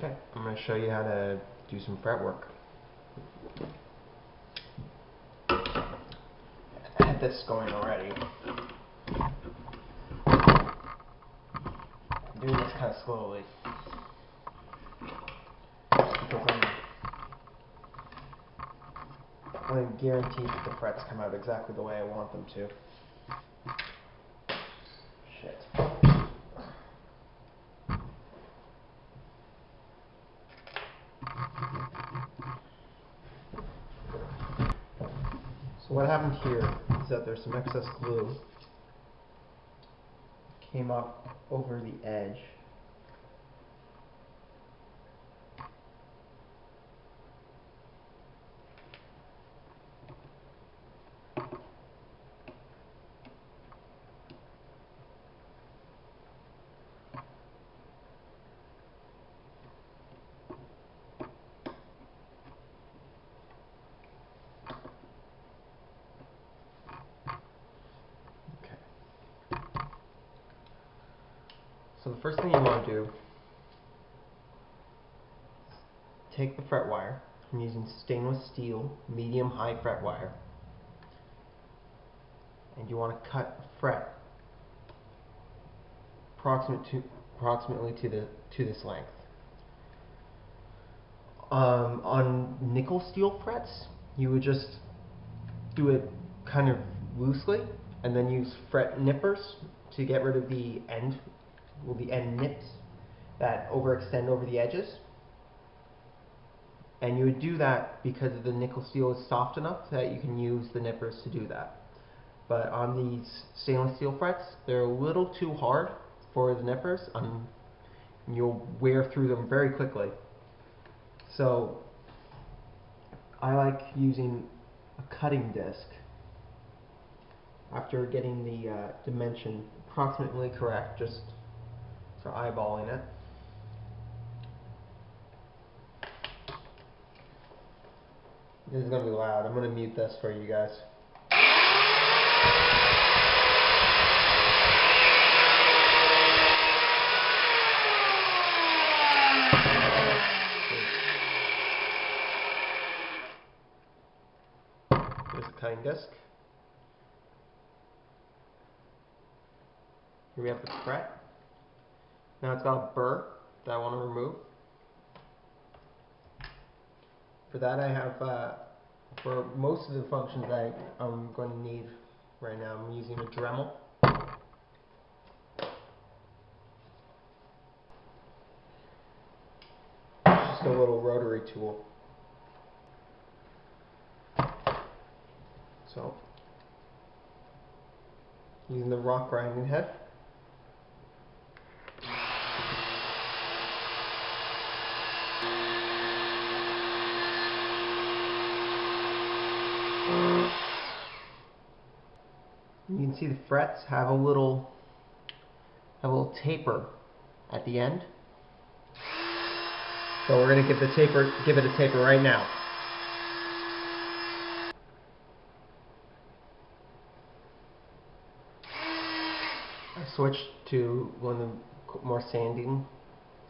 Okay, I'm going to show you how to do some fret work. I had this going already. I'm doing this kind of slowly because I want to guarantee that the frets come out exactly the way I want them to. Shit. So what happened here is that there's some excess glue came up over the edge. So the first thing you want to do is take the fret wire. I'm using stainless steel medium-high fret wire, and you want to cut a fret approximately to this length. On nickel steel frets, you would just do it kind of loosely, and then use fret nippers to get rid of the end nips that overextend over the edges. And you would do that because the nickel steel is soft enough that you can use the nippers to do that. But on these stainless steel frets, they're a little too hard for the nippers, and you'll wear through them very quickly. So I like using a cutting disc after getting the dimension approximately correct, just for eyeballing it. This is going to be loud. I'm going to mute this for you guys. Here's a cutting disc. Here we have the fret. Now it's got a burr that I want to remove. For that I have, for most of the functions I'm going to need right now, I'm using a Dremel. It's just a little rotary tool. So, using the rock grinding head. You can see the frets have a little taper at the end. So we're going to give it a taper right now. I switched to one of the more sanding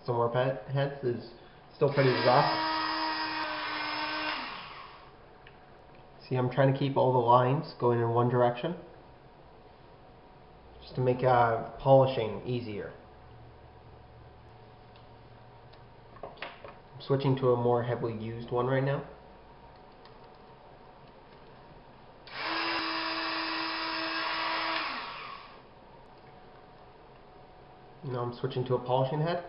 silver heads. It's still pretty rough. See, I'm trying to keep all the lines going in one direction, just to make polishing easier. I'm switching to a more heavily used one right now. Now I'm switching to a polishing head.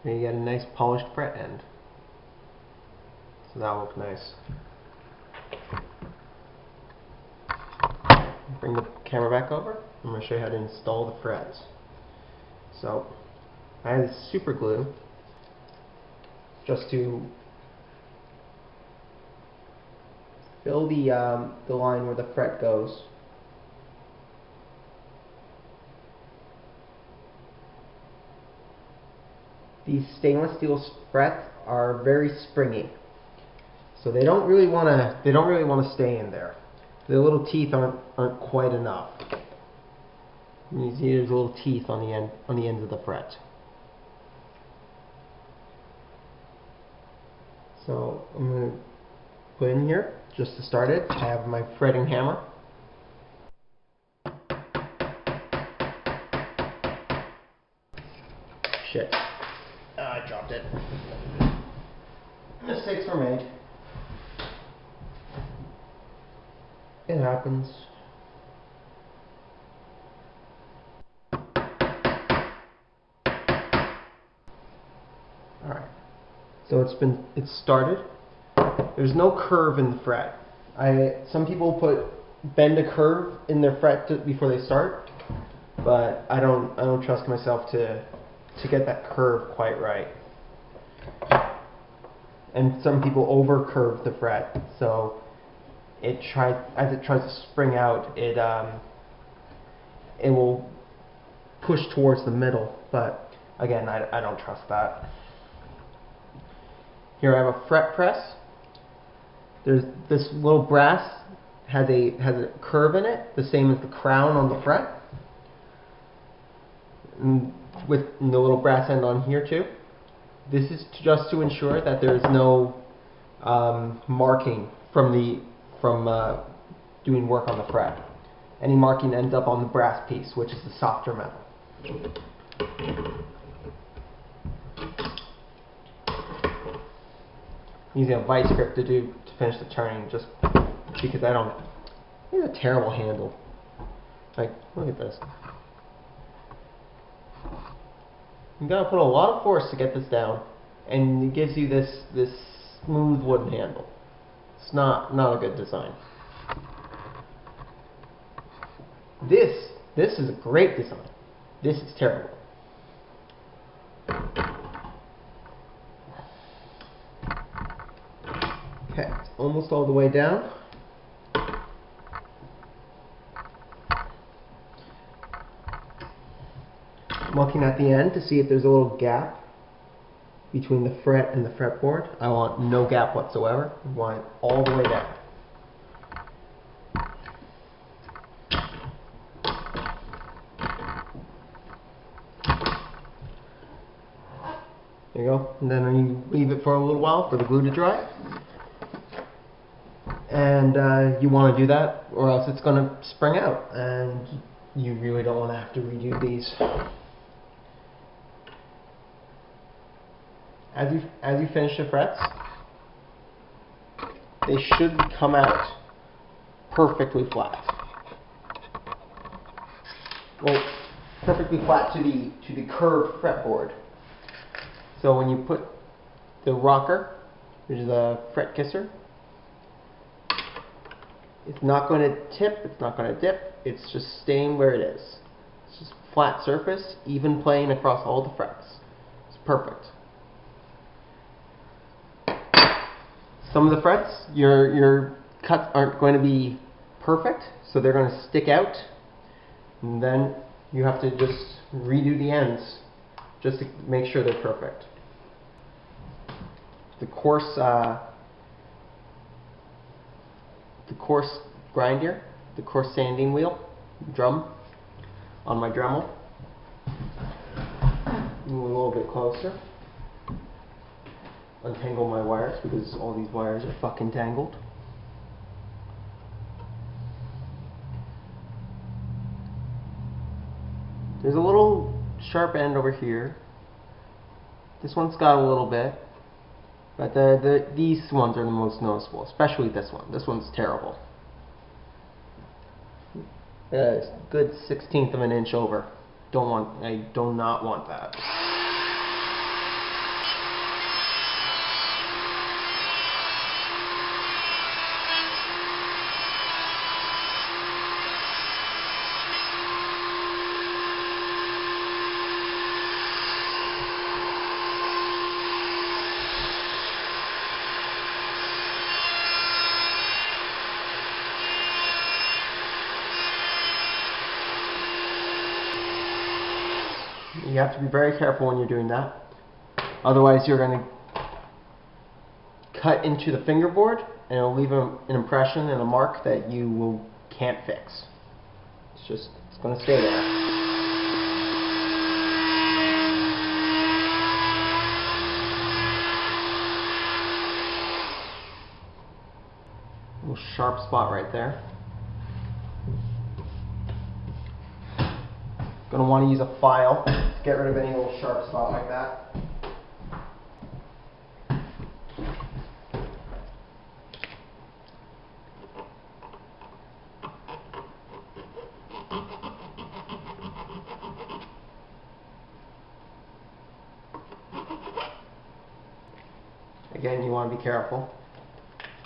And you get a nice polished fret end. So that'll look nice. bring the camera back over. I'm going to show you how to install the frets. So I have this super glue just to fill the line where the fret goes. These stainless steel frets are very springy, so they don't really want to stay in there. The little teeth aren't quite enough. You see there's little teeth on the ends of the fret. So I'm going to put in here just to start it. I have my fretting hammer. Shit. I dropped it. Mistakes were made. It happens. Alright. So it's started. There's no curve in the fret. Some people bend a curve in their fret before they start, but I don't trust myself to get that curve quite right. And some people over curve the fret, so as it tries to spring out, it will push towards the middle. But again, I don't trust that. Here I have a fret press. There's this little brass has a curve in it, the same as the crown on the fret, and with the little brass end on here too. This is just to ensure that there is no marking from doing work on the fret. Any marking ends up on the brass piece, which is the softer metal. Using a vice grip to finish the turning, just because it's a terrible handle. Like, look at this. You gotta put a lot of force to get this down, and it gives you this smooth wooden handle. It's not a good design. This is a great design. This is terrible. Okay, it's almost all the way down. I'm looking at the end to see if there's a little gap between the fret and the fretboard. I want no gap whatsoever. I want it all the way down. There you go. And then you leave it for a little while for the glue to dry. And you want to do that, or else it's going to spring out, and you really don't want to have to redo these. As you finish the frets, they should come out perfectly flat. Well, perfectly flat to the curved fretboard. So when you put the rocker, which is a fret kisser, it's not going to tip, it's not going to dip, it's just staying where it is. It's just flat surface, even plane across all the frets. It's perfect. Some of the frets, your cuts aren't going to be perfect, so they're going to stick out, and then you have to just redo the ends just to make sure they're perfect. The coarse grinder, the coarse sanding wheel, drum, on my Dremel. Move a little bit closer. Untangle my wires because all these wires are fucking tangled. There's a little sharp end over here. This one's got a little bit, but these ones are the most noticeable, especially this one. This one's terrible. It's a good 1/16 of an inch over. I do not want that. You have to be very careful when you're doing that. Otherwise you're going to cut into the fingerboard and it'll leave an impression and a mark that you can't fix. It's going to stay there. Little sharp spot right there. Going to want to use a file to get rid of any little sharp spot like that. Again, you want to be careful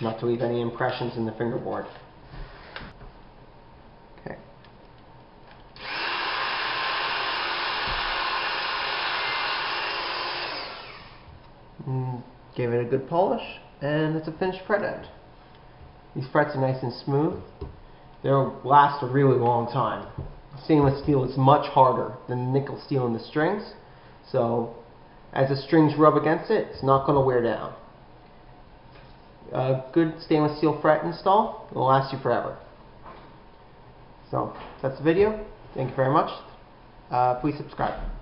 not to leave any impressions in the fingerboard. Okay. Give it a good polish, and it's a finished fret end. These frets are nice and smooth. They'll last a really long time. Stainless steel is much harder than nickel steel in the strings, so as the strings rub against it, it's not going to wear down. A good stainless steel fret install will last you forever. So that's the video. Thank you very much. Please subscribe.